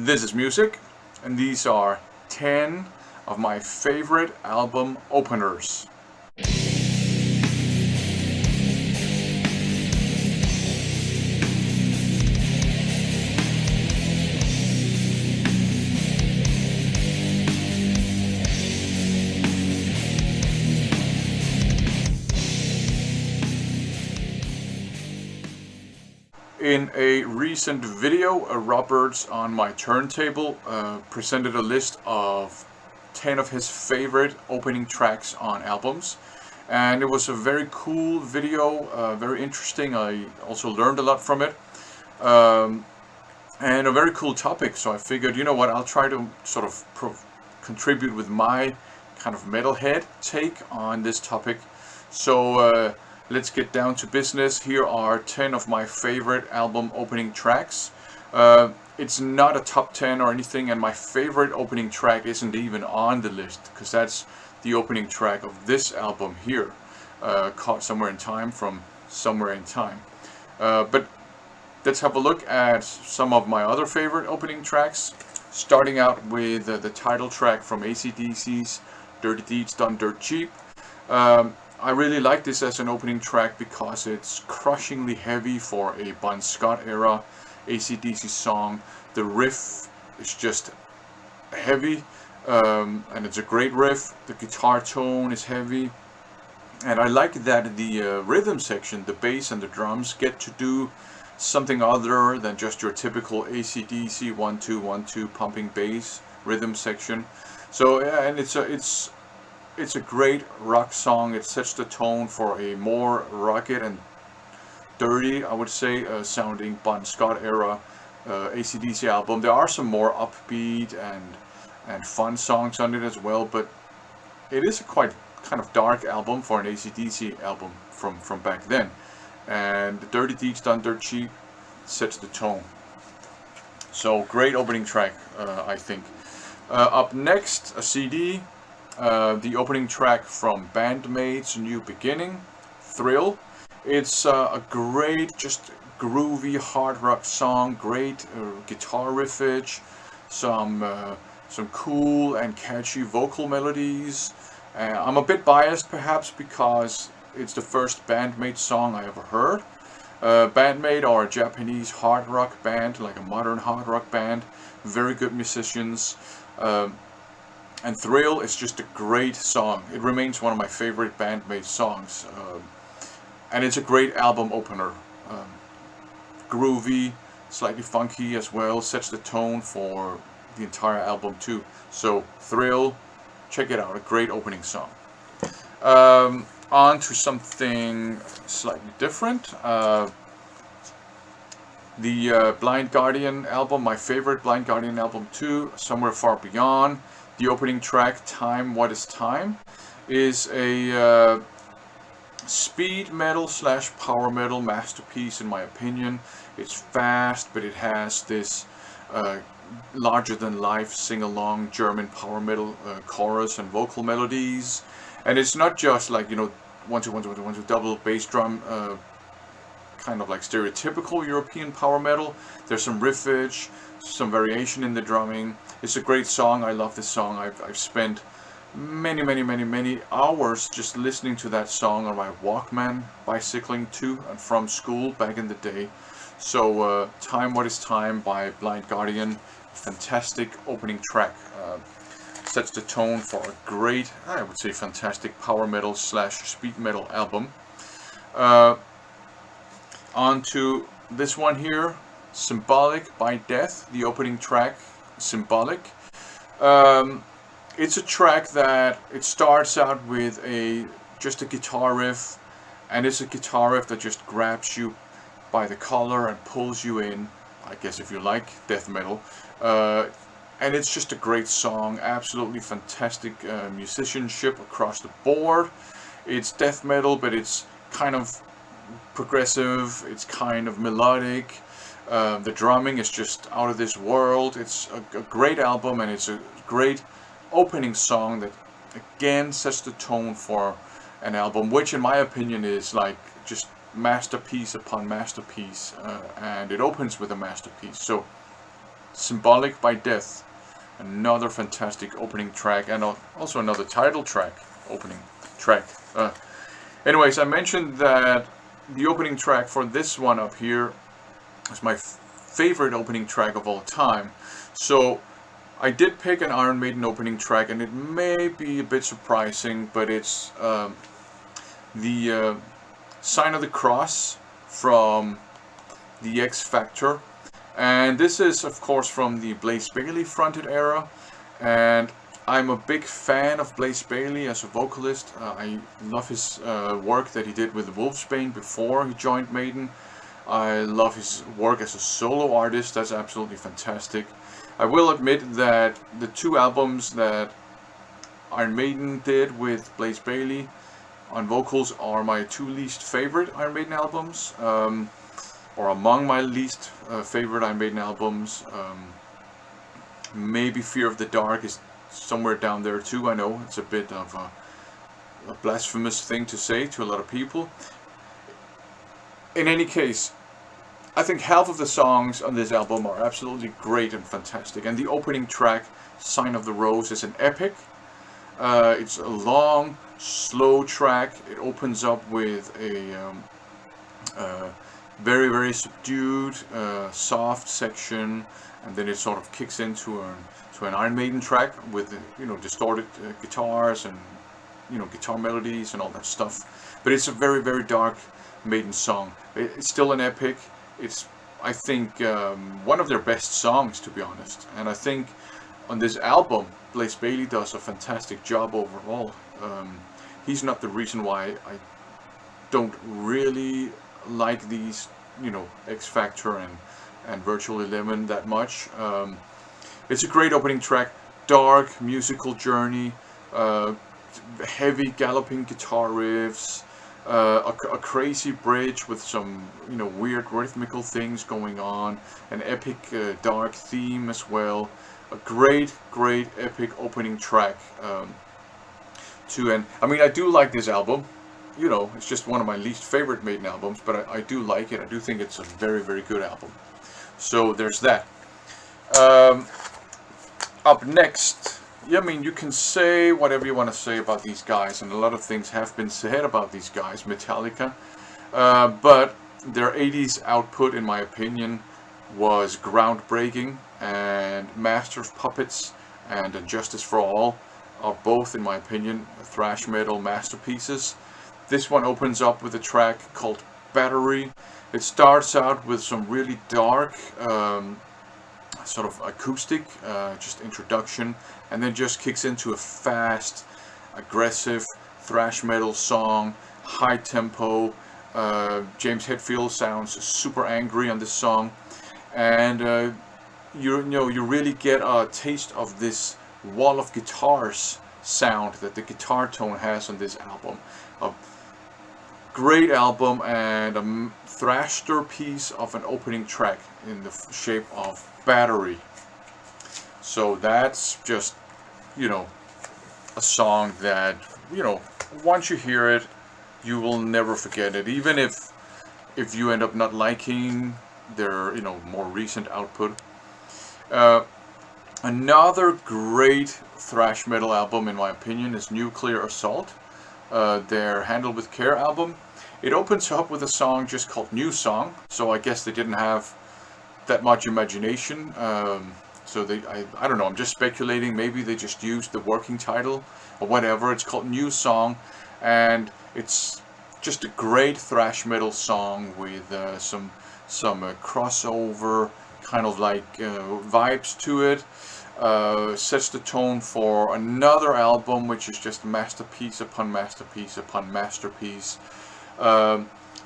This is music, and these are 10 of my favorite album openers. In a recent video, Roberts on my Turntable presented a list of 10 of his favorite opening tracks on albums, and it was a very cool video, very interesting. I also learned a lot from it, and a very cool topic, so I figured, you know what, I'll try to sort of contribute with my kind of metalhead take on this topic. So let's get down to business. Here are 10 of my favorite album opening tracks. It's not a top 10 or anything, and my favorite opening track isn't even on the list, because that's the opening track of this album here, Caught Somewhere in Time from Somewhere in Time. But let's have a look at some of my other favorite opening tracks, starting out with the title track from AC/DC's Dirty Deeds Done Dirt Cheap. I really like this as an opening track because it's crushingly heavy for a Bon Scott era AC/DC song. The riff is just heavy, and it's a great riff. The guitar tone is heavy, and I like that the rhythm section, the bass and the drums, get to do something other than just your typical AC/DC 1-2 1-2 pumping bass rhythm section. So yeah, and it's a great rock song. It sets the tone for a more rugged and dirty, I would say, sounding Bon Scott era AC/DC album. There are some more upbeat and fun songs on it as well, but it is a quite kind of dark album for an AC/DC album from back then. And Dirty Deeds Done Dirt Cheap sets the tone. So great opening track, I think. Up next, a CD. The opening track from Band-Maid's New Beginning, Thrill. It's a great, just groovy hard rock song, great guitar riffage, some cool and catchy vocal melodies. I'm a bit biased perhaps because it's the first Band-Maid song I ever heard. Band-Maid are a Japanese hard rock band, like a modern hard rock band, very good musicians. And Thrill is just a great song. It remains one of my favorite Band-Maid songs. And it's a great album opener. Groovy, slightly funky as well, sets the tone for the entire album too. So Thrill, check it out, a great opening song. On to something slightly different. The Blind Guardian album, my favorite Blind Guardian album too, Somewhere Far Beyond. The opening track, Time What Is Time, is a speed metal / power metal masterpiece in my opinion. It's fast, but it has this larger than life sing-along German power metal chorus and vocal melodies. And it's not just like, you know, 1-2 1-2 1-2 1-2 double bass drum, kind of like stereotypical European power metal. There's some riffage, some variation in the drumming. It's a great song. I love this song. I've spent many hours just listening to that song on my Walkman, bicycling to and from school back in the day. So Time What Is Time by Blind Guardian, fantastic opening track. Sets the tone for a great, I would say fantastic power metal / speed metal album. On to this one here, Symbolic by Death, the opening track, Symbolic. It's a track that it starts out with just a guitar riff, and it's a guitar riff that just grabs you by the collar and pulls you in, I guess if you like death metal. And it's just a great song, absolutely fantastic musicianship across the board. It's death metal, but it's kind of progressive, it's kind of melodic. The drumming is just out of this world. It's a great album, and it's a great opening song that again sets the tone for an album, which in my opinion is like just masterpiece upon masterpiece, and it opens with a masterpiece. So Symbolic by Death. Another fantastic opening track, and also another title track, opening track. Anyways, I mentioned that the opening track for this one up here is my favorite opening track of all time. So I did pick an Iron Maiden opening track, and it may be a bit surprising, but it's the Sign of the Cross from the X Factor. And this is, of course, from the Blaze Bayley fronted era. And I'm a big fan of Blaze Bayley as a vocalist. I love his work that he did with Wolfsbane before he joined Maiden. I love his work as a solo artist. That's absolutely fantastic. I will admit that the two albums that Iron Maiden did with Blaze Bayley on vocals are my two least favorite Iron Maiden albums. Or among my least favorite Iron Maiden albums. Maybe Fear of the Dark is somewhere down there too. I know it's a bit of a blasphemous thing to say to a lot of people. In any case, I think half of the songs on this album are absolutely great and fantastic. And the opening track, Sign of the Rose, is an epic. It's a long, slow track. It opens up with a very, very subdued, soft section, and then it sort of kicks into an Iron Maiden track with distorted guitars and guitar melodies and all that stuff. But it's a very, very dark Maiden song. It's still an epic. It's, I think, one of their best songs, to be honest. And I think on this album, Blaze Bayley does a fantastic job overall. He's not the reason why I don't really like these, X Factor and Virtual 11 that much. It's a great opening track, dark musical journey, heavy galloping guitar riffs, a crazy bridge with some weird rhythmical things going on, an epic dark theme as well. A great epic opening track to end. I mean, I do like this album. It's just one of my least favorite Maiden albums, but I do like it. I do think it's a very, very good album. So there's that. Up next, I mean, you can say whatever you want to say about these guys, and a lot of things have been said about these guys, Metallica. But their 80s output, in my opinion, was groundbreaking, and Master of Puppets and Justice for All are both, in my opinion, thrash metal masterpieces. This one opens up with a track called Battery. It starts out with some really dark, sort of acoustic, just introduction, and then just kicks into a fast, aggressive thrash metal song, high tempo. James Hetfield sounds super angry on this song, and you really get a taste of this wall of guitars sound that the guitar tone has on this album. A great album and a thrashter piece of an opening track in the shape of Battery. So that's just, a song that, once you hear it, you will never forget it. Even if you end up not liking their, more recent output. Another great thrash metal album, in my opinion, is Nuclear Assault, their Handled with Care album. It opens up with a song just called New Song, so I guess they didn't have that much imagination. So I don't know, I'm just speculating, maybe they just used the working title or whatever. It's called New Song, and it's just a great thrash metal song with some crossover kind of like vibes to it. Sets the tone for another album, which is just masterpiece upon masterpiece upon masterpiece.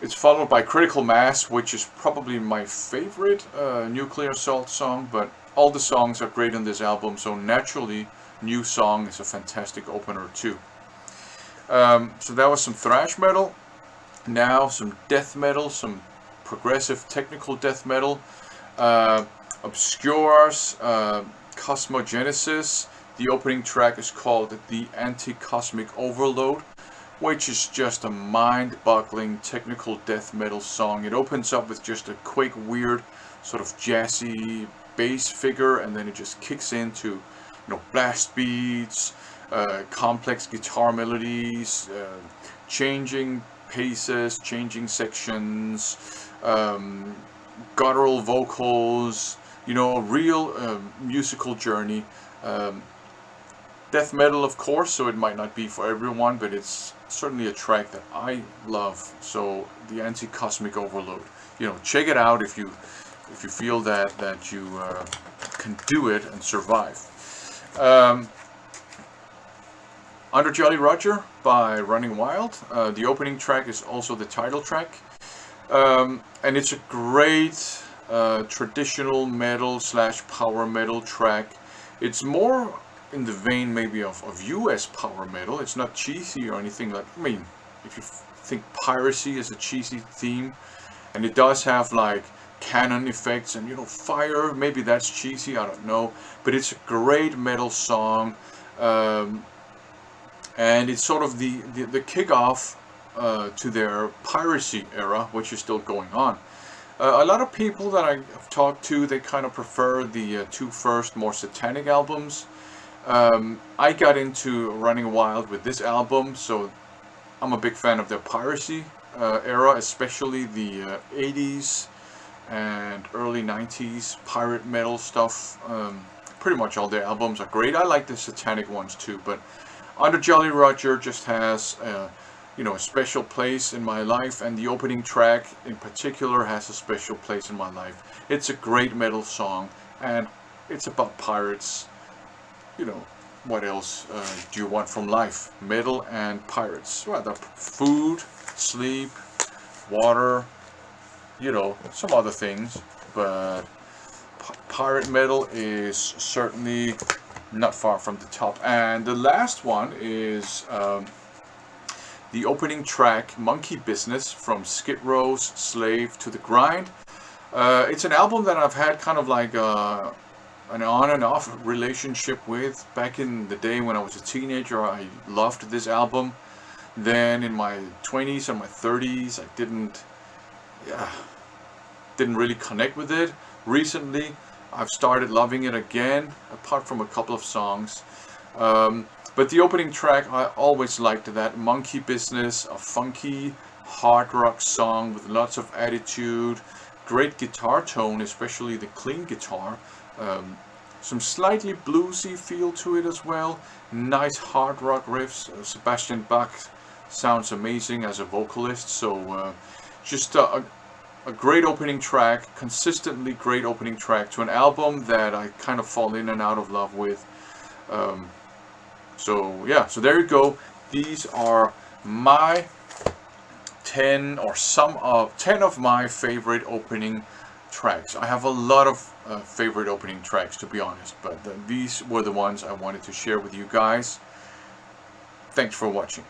It's followed by Critical Mass, which is probably my favorite Nuclear Assault song, but all the songs are great on this album, so naturally New Song is a fantastic opener too. So that was some thrash metal. Now some death metal, some progressive technical death metal. Obscures, Cosmogenesis. The opening track is called The Anti-Cosmic Overload, which is just a mind-boggling technical death metal song. It opens up with just a quick, weird, sort of jazzy bass figure, and then it just kicks into, you know, blast beats, complex guitar melodies, changing paces, changing sections, guttural vocals, you know, a real musical journey. Death metal, of course, so it might not be for everyone, but it's certainly a track that I love. So the Anti-Cosmic Overload, you know, check it out if you feel that you can do it and survive. Under Jolly Roger by Running Wild. The opening track is also the title track, and it's a great traditional metal / power metal track. It's more in the vein maybe of US power metal. It's not cheesy or anything like, I mean, if you think piracy is a cheesy theme, and it does have like cannon effects and, you know, fire, maybe that's cheesy, I don't know, but it's a great metal song, and it's sort of the kickoff to their piracy era, which is still going on. A lot of people that I've talked to, they kind of prefer the two first more satanic albums. I got into Running Wild with this album, so I'm a big fan of their piracy era, especially the 80s and early 90s pirate metal stuff. Pretty much all their albums are great. I like the satanic ones too, but Under Jolly Roger just has you know, a special place in my life, and the opening track in particular has a special place in my life. It's a great metal song, and it's about pirates. You know, what else do you want from life? Metal and pirates. Well, the food, sleep, water, you know, some other things, but pirate metal is certainly not far from the top. And the last one is the opening track, Monkey Business, from Skid Row's Slave to the Grind. It's an album that I've had kind of like an on and off relationship with. Back in the day when I was a teenager, I loved this album. Then in my 20s and my 30s, I didn't really connect with it. Recently, I've started loving it again, apart from a couple of songs. But the opening track, I always liked that. Monkey Business, a funky hard rock song with lots of attitude, great guitar tone, especially the clean guitar. Some slightly bluesy feel to it as well. Nice hard rock riffs. Sebastian Bach sounds amazing as a vocalist. So just a great opening track, consistently great opening track to an album that I kind of fall in and out of love with. So yeah, so there you go. These are my 10 of my favorite opening tracks. I have a lot of favorite opening tracks, to be honest, but these were the ones I wanted to share with you guys. Thanks for watching.